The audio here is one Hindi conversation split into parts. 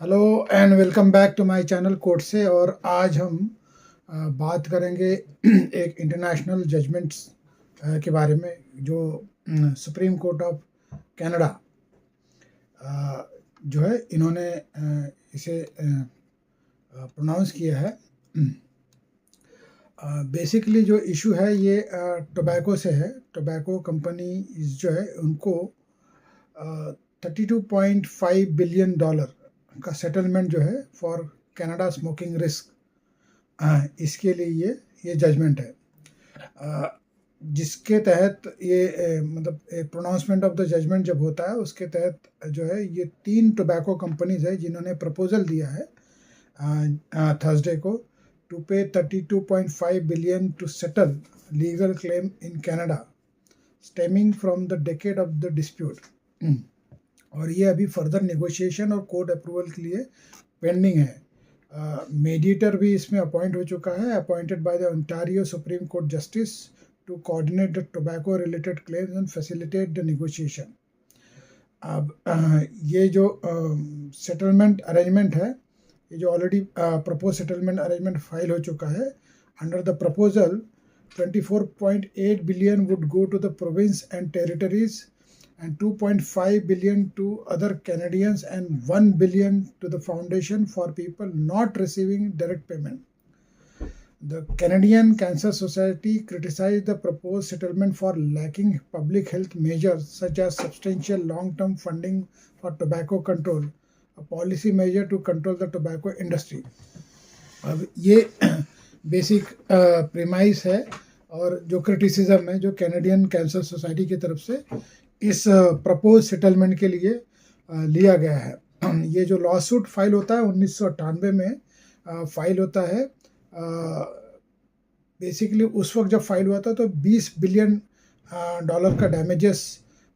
Hello and welcome back to my channel court से। और आज हम बात करेंगे एक इंटरनेशनल जजमेंट्स के बारे में जो सुप्रीम कोर्ट ऑफ कनाडा जो है इन्होंने इसे प्रोनाउंस किया है। बेसिकली जो इशू है ये टोबैको से है। टोबैको कंपनी जो है उनको $32.5 बिलियन का सेटलमेंट जो है फॉर कनाडा स्मोकिंग रिस्क, इसके लिए ये जजमेंट है, जिसके तहत ये मतलब प्रोनाउंसमेंट ऑफ द जजमेंट जब होता है उसके तहत जो है ये 3 टोबैको कंपनीज है जिन्होंने प्रपोजल दिया है थर्सडे को to pay 32.5 billion to settle legal claim in Canada stemming from the decade of the dispute. और ये अभी फर्दर नेगोशिएशन और कोर्ट अप्रूवल के लिए पेंडिंग है। मीडिएटर भी इसमें अपॉइंट हो चुका है, appointed by the Ontario Supreme Court justice to coordinate the tobacco related claims and facilitate the negotiation. अब ये जो सेटलमेंट अरेंजमेंट है, ये जो already propose settlement arrangement file हो चुका है, under the proposal 24.8 billion would go to the province and territories and 2.5 billion to other Canadians and 1 billion to the foundation for people not receiving direct payment. The Canadian Cancer Society criticized the proposed settlement for lacking public health measures such as substantial long-term funding for tobacco control, a policy measure to control the tobacco industry. अब ये बेसिक प्रीमाइस है और जो क्रिटिसिज्म है जो कैनेडियन कैंसर सोसाइटी की तरफ से इस प्रपोज सेटलमेंट के लिए लिया गया है। ये जो लॉ सूट फाइल होता है 1998 में फाइल होता है। बेसिकली उस वक्त जब फाइल हुआ था तो $20 बिलियन का डैमेजेस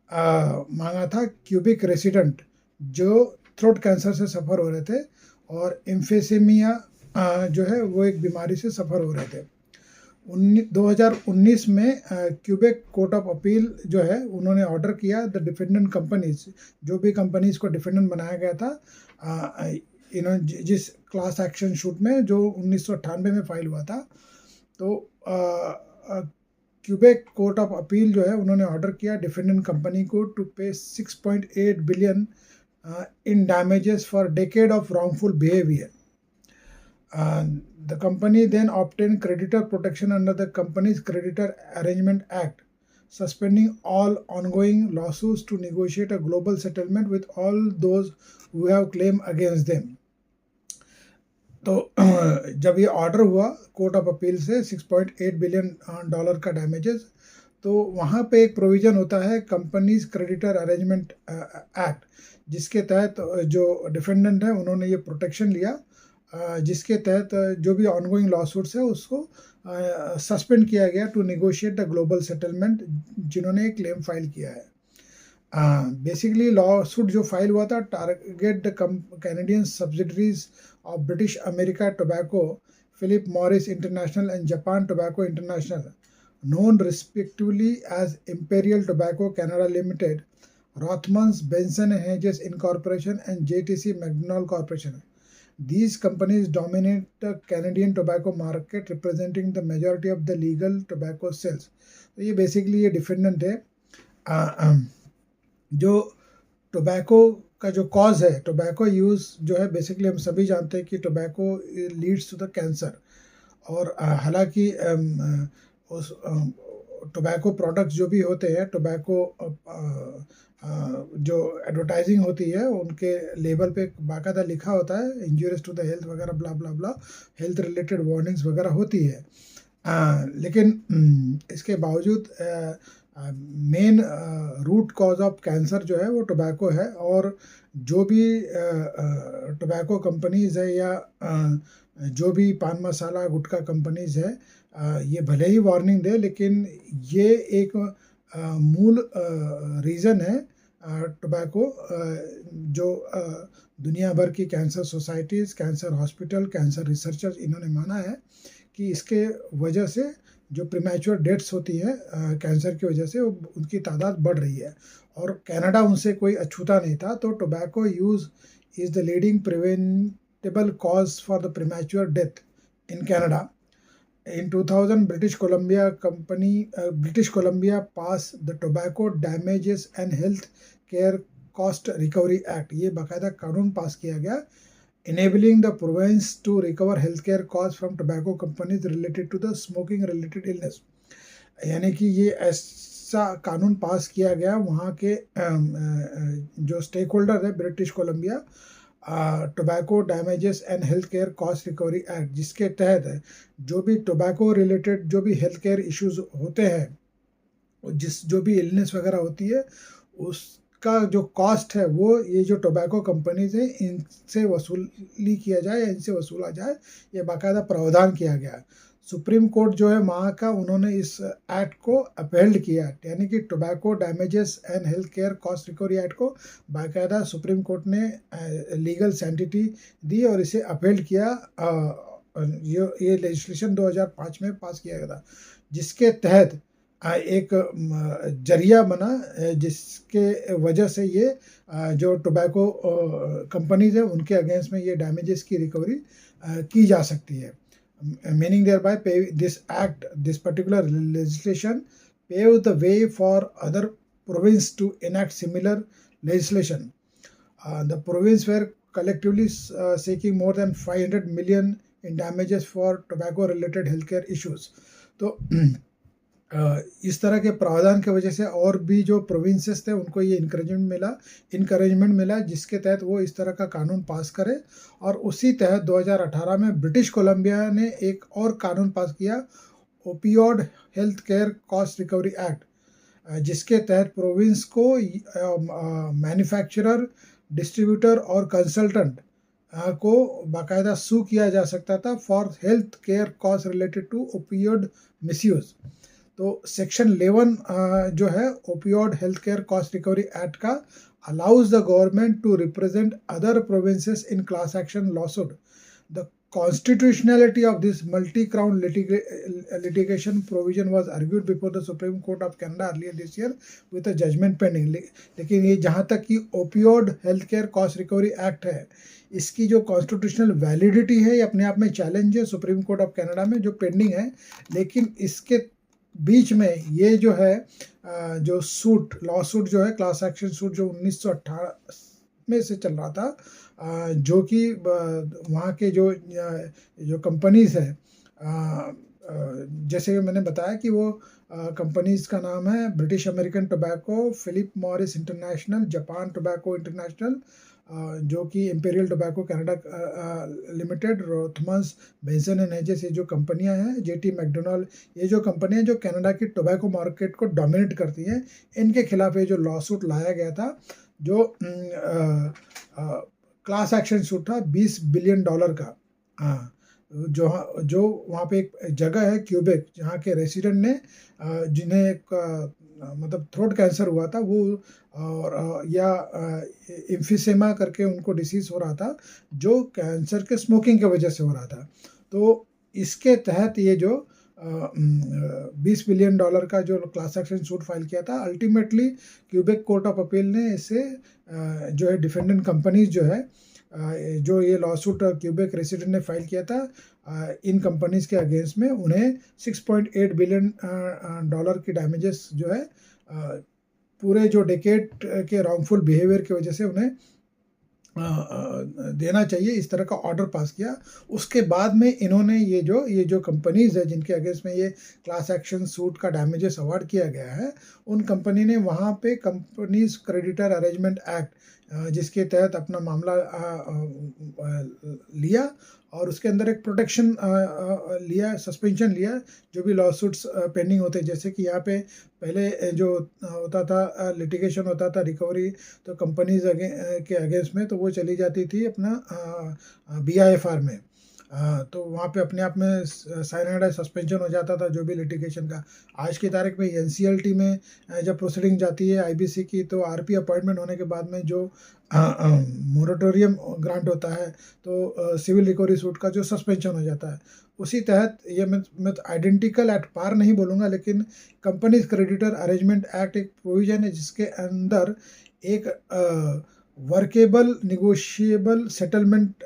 मांगा था क्यूबिक रेसिडेंट जो थ्रोट कैंसर से सफ़र हो रहे थे और एम्फेसेमिया जो है वो एक बीमारी से सफ़र हो रहे थे। 2019 में क्यूबेक कोर्ट ऑफ अपील जो है उन्होंने ऑर्डर किया द डिफेंडेंट कंपनीज, जो भी कंपनीज को डिफेंडेंट बनाया गया था इन्होंने जिस क्लास एक्शन शूट में जो 1998 में फाइल हुआ था, तो क्यूबेक कोर्ट ऑफ अपील जो है उन्होंने ऑर्डर किया डिफेंडेंट कंपनी को टू पे 6.8 billion in damages for decade of wrongful behaviour. The company then obtained creditor protection under the Companies Creditor Arrangement Act, suspending all ongoing lawsuits to negotiate a global settlement with all those who have claim against them. तो जब ये ऑर्डर हुआ कोर्ट ऑफ अपील से 6.8 बिलियन का डैमेजेस, तो वहाँ पे एक प्रोविज़न होता है कंपनीज क्रेडिटर अरेंजमेंट एक्ट, जिसके तहत जो डिफेंडेंट है उन्होंने ये प्रोटेक्शन लिया, जिसके तहत जो भी ऑनगोइंग लॉ सूट्स है उसको सस्पेंड किया गया to negotiate the global settlement जिन्होंने क्लेम फाइल किया है। बेसिकली लॉ सूट जो फाइल हुआ था target the Canadian subsidiaries of British American Tobacco, Philip Morris International and Japan Tobacco International, known respectively as Imperial Tobacco Canada Limited, Rothmans, Benson and Hedges Incorporation and JTC McDonald Corporation. These companies dominate the Canadian tobacco market, representing the majority of the legal tobacco sales. तो ये बेसिकली ये डिफेंडेंट है जो टोबैको का जो कॉज है, टोबैको यूज़ जो है, बेसिकली हम सभी जानते हैं कि tobacco leads to the cancer. और हालांकि उस टोबैको प्रोडक्ट्स जो भी होते हैं, टोबैको जो एडवर्टाइजिंग होती है उनके लेबल पे बाकायदा लिखा होता है इंजूरियस टू द हेल्थ वगैरह blah blah blah, health related warnings वगैरह होती है। लेकिन इसके बावजूद main root cause of cancer जो है वो टोबैको है। और जो भी टोबैको कंपनीज है या जो भी पान मसाला गुटखा कंपनीज है, ये भले ही वार्निंग दे, लेकिन ये एक मूल रीज़न है टोबैको जो दुनिया भर की cancer societies, cancer hospital, cancer researchers इन्होंने माना है कि इसके वजह से जो प्रीमैच्योर डेथ्स होती हैं कैंसर की वजह से, उनकी तादाद बढ़ रही है। और कनाडा उनसे कोई अछूता नहीं था, तो tobacco use is the leading preventable cause for the premature death in Canada. In 2000, British Columbia passed the Tobacco Damages and Health Care Cost Recovery Act. ये बाकायदा कानून पास किया गया, enabling the province to recover healthcare costs from tobacco companies related to the smoking related illness. यानी कि ये ऐसा कानून पास किया गया वहाँ के जो स्टेक होल्डर है British Columbia tobacco damages and health care cost recovery act, जिसके तहत जो भी टोबैको रिलेटेड जो भी हेल्थ केयर इश्यूज होते हैं, जो भी इलनेस वगैरह होती है, उसका जो कॉस्ट है वो ये जो टोबैको कंपनीज है इनसे वसूली किया जाए या इनसे वसूला जाए, ये बाकायदा प्रावधान किया गया। सुप्रीम कोर्ट जो है वहाँ का, उन्होंने इस एक्ट को अपहेल्ड किया, यानी कि tobacco damages and health care cost recovery act को बाकायदा सुप्रीम कोर्ट ने लीगल सैंटिटी दी और इसे अपहेल्ड किया। ये लेजिस्लेशन 2005 में पास किया गया था, जिसके तहत एक जरिया बना जिसके वजह से ये जो टोबैको कंपनीज है उनके अगेंस्ट में ये डैमेजेस की रिकवरी की जा सकती है। Meaning thereby this particular legislation paved the way for other provinces to enact similar legislation. The provinces were collectively seeking more than 500 million in damages for tobacco related healthcare issues. तो इस तरह के प्रावधान की वजह से और भी जो प्रोविंसेस थे उनको ये इनकरेजमेंट मिला जिसके तहत वो इस तरह का कानून पास करे। और उसी तहत 2018 में ब्रिटिश कोलंबिया ने एक और कानून पास किया, opioid health care cost recovery act, जिसके तहत प्रोविंस को मैन्युफैक्चरर, डिस्ट्रीब्यूटर और कंसल्टेंट को बाकायदा सू किया जा सकता था for health care cost related to opioid misuse. तो सेक्शन 11 जो है opioid health care cost recovery act का allows the government to represent other provinces in class action lawsuit. The constitutionality of this multi-crown litigation provision was argued before the Supreme Court of Canada earlier this year with a judgment pending. लेकिन ये जहाँ तक कि opioid health care cost recovery act है, इसकी जो कॉन्स्टिट्यूशनल वैलिडिटी है ये अपने आप में चैलेंज है सुप्रीम कोर्ट ऑफ कनाडा में जो पेंडिंग है। लेकिन इसके बीच में ये जो है जो लॉ सूट जो है क्लास एक्शन सूट जो 1918 में से चल रहा था, जो कि वहाँ के जो कंपनीज है, जैसे मैंने बताया कि वो कंपनीज का नाम है British American Tobacco, Philip Morris International, Japan Tobacco International, जो कि Imperial Tobacco Canada Limited, Rothmans, Benson and Hedges, ये जो कंपनियां हैं, जेटी मैकडोनाल्ड, ये जो कंपनियां जो कनाडा की टोबैको मार्केट को डोमिनेट करती हैं, इनके खिलाफ ये जो लॉ सूट लाया गया था, जो क्लास एक्शन सूट था $20 बिलियन का। जो वहाँ पे एक जगह है क्यूबेक, जहाँ के रेसिडेंट ने जिन्हें एक मतलब थ्रोट कैंसर हुआ था वो और या इम्फिसेमा करके उनको डिसीज हो रहा था जो कैंसर के स्मोकिंग की वजह से हो रहा था। तो इसके तहत ये जो $20 बिलियन का जो क्लास एक्शन सूट फाइल किया था, ultimately Quebec court of appeal ने इसे जो है डिफेंडेंट कंपनीज जो है जो ये लॉ सूट क्यूबेक रेसिडेंट ने फाइल किया था इन कंपनीज के अगेंस्ट में, उन्हें $6.8 बिलियन की डैमेजेस जो है पूरे जो डेकेड के रॉन्गफुल बिहेवियर की वजह से उन्हें देना चाहिए, इस तरह का ऑर्डर पास किया। उसके बाद में इन्होंने ये जो कंपनीज है जिनके अगेंस्ट में ये क्लास एक्शन सूट का डैमेजेस अवार्ड किया गया है, उन कंपनी ने वहाँ पे कंपनीज क्रेडिटर अरेंजमेंट एक्ट जिसके तहत अपना मामला लिया और उसके अंदर एक प्रोटेक्शन लिया, सस्पेंशन लिया जो भी लॉ सूट्स पेंडिंग होते हैं। जैसे कि यहाँ पे पहले जो होता था लिटिगेशन होता था रिकवरी, तो कंपनीज के अगेंस्ट में तो वो चली जाती थी अपना BIFR में, तो वहाँ पे अपने आप में साइनाइड सस्पेंशन हो जाता था जो भी लिटिगेशन का। आज की तारीख में NCLT में जब प्रोसीडिंग जाती है IBC की, तो RP अपॉइंटमेंट होने के बाद में जो मोरेटोरियम ग्रांट होता है तो सिविल रिकवरी सूट का जो सस्पेंशन हो जाता है, उसी तहत ये मैं आइडेंटिकल एट पार नहीं बोलूँगा, लेकिन कंपनीज क्रेडिटर अरेंजमेंट एक्ट एक प्रोविजन है जिसके अंदर एक वर्केबल निगोशिएबल सेटलमेंट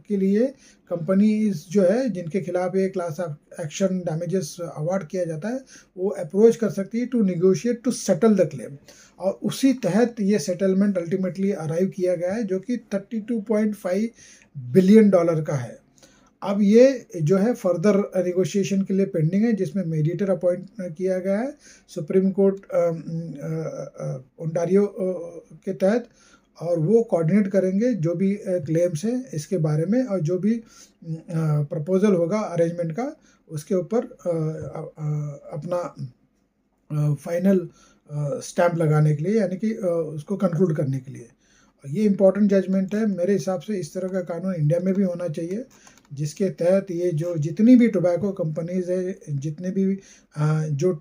के लिए कंपनीज जो है जिनके खिलाफ ये क्लास एक्शन डैमेजेस अवार्ड किया जाता है वो अप्रोच कर सकती है to negotiate to settle the claim, और उसी तहत ये सेटलमेंट अल्टीमेटली अराइव किया गया है जो कि $32.5 बिलियन का है। अब ये जो है फर्दर नेगोशिएशन के लिए पेंडिंग है, जिसमें मीडिएटर अपॉइंट किया गया है सुप्रीम कोर्ट ओंटारियो के तहत, और वो कोऑर्डिनेट करेंगे जो भी क्लेम्स हैं इसके बारे में, और जो भी प्रपोजल होगा अरेंजमेंट का उसके ऊपर अपना फाइनल स्टैम्प लगाने के लिए, यानी कि उसको कंक्लूड करने के लिए। ये इम्पोर्टेंट जजमेंट है मेरे हिसाब से। इस तरह का कानून इंडिया में भी होना चाहिए, जिसके तहत ये जो जितनी भी टोबैको कंपनीज है, जितने भी जो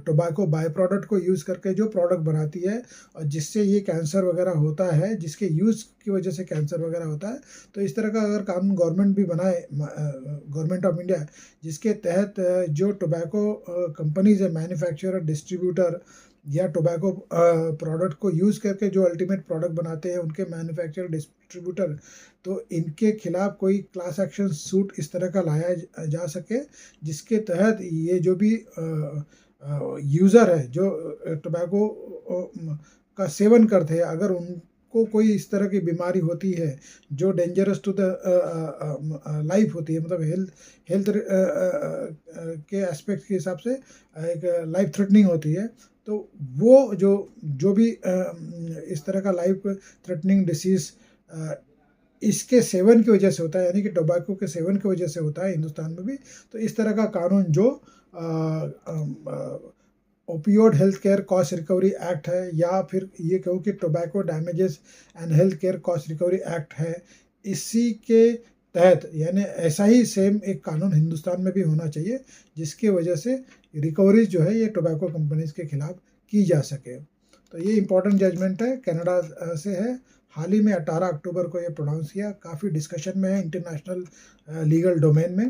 टोबैको बाय प्रोडक्ट को यूज़ करके जो प्रोडक्ट बनाती है और जिससे ये कैंसर वगैरह होता है, जिसके यूज़ की वजह से कैंसर वगैरह होता है, तो इस तरह का अगर कानून गवर्नमेंट भी बनाए, गवर्नमेंट ऑफ इंडिया, जिसके तहत जो टोबैको कंपनीज है, मैन्युफैक्चरर, डिस्ट्रीब्यूटर या टोबैको प्रोडक्ट को यूज़ करके जो अल्टीमेट प्रोडक्ट बनाते हैं उनके मैन्युफैक्चरर, डिस्ट्रीब्यूटर, तो इनके खिलाफ कोई क्लास एक्शन सूट इस तरह का लाया जा सके, जिसके तहत ये जो भी यूज़र है जो टोबैको का सेवन करते हैं, अगर उनको कोई इस तरह की बीमारी होती है जो डेंजरस टू द लाइफ होती है, मतलब हेल्थ के एस्पेक्ट के हिसाब से एक लाइफ थ्रेटनिंग होती है, तो वो जो भी इस तरह का लाइफ थ्रेटनिंग डिसीज़ इसके सेवन की वजह से होता है, यानी कि टोबैको के सेवन की वजह से होता है हिंदुस्तान में भी, तो इस तरह का कानून जो opioid health care cost recovery act है, या फिर ये कहूँ कि tobacco damages and health care cost recovery act है, इसी के तहत यानी ऐसा ही सेम एक कानून हिंदुस्तान में भी होना चाहिए, जिसकी वजह से रिकवरीज जो है ये टोबैको कंपनीज के खिलाफ की जा सके। तो ये इम्पोर्टेंट जजमेंट है, कनाडा से है, हाल ही में 18 अक्टूबर को ये प्रोनाउंस किया, काफ़ी डिस्कशन में है इंटरनेशनल लीगल डोमेन में,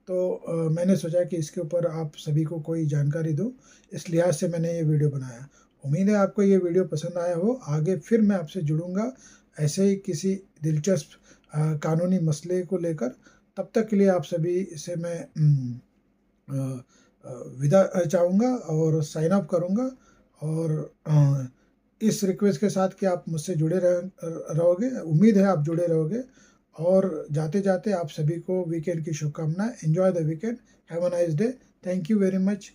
तो मैंने सोचा कि इसके ऊपर आप सभी को कोई जानकारी दूं, इस लिहाज से मैंने ये वीडियो बनाया। उम्मीद है आपको ये वीडियो पसंद आया हो। आगे फिर मैं आपसे जुड़ूंगा ऐसे ही किसी दिलचस्प कानूनी मसले को लेकर। तब तक के लिए आप सभी से मैं विदा चाहूँगा और साइन अप करूँगा, और इस रिक्वेस्ट के साथ कि आप मुझसे जुड़े रहोगे, उम्मीद है आप जुड़े रहोगे, और जाते जाते आप सभी को वीकेंड की शुभकामनाएं। Enjoy the weekend, have a nice day, thank you very much.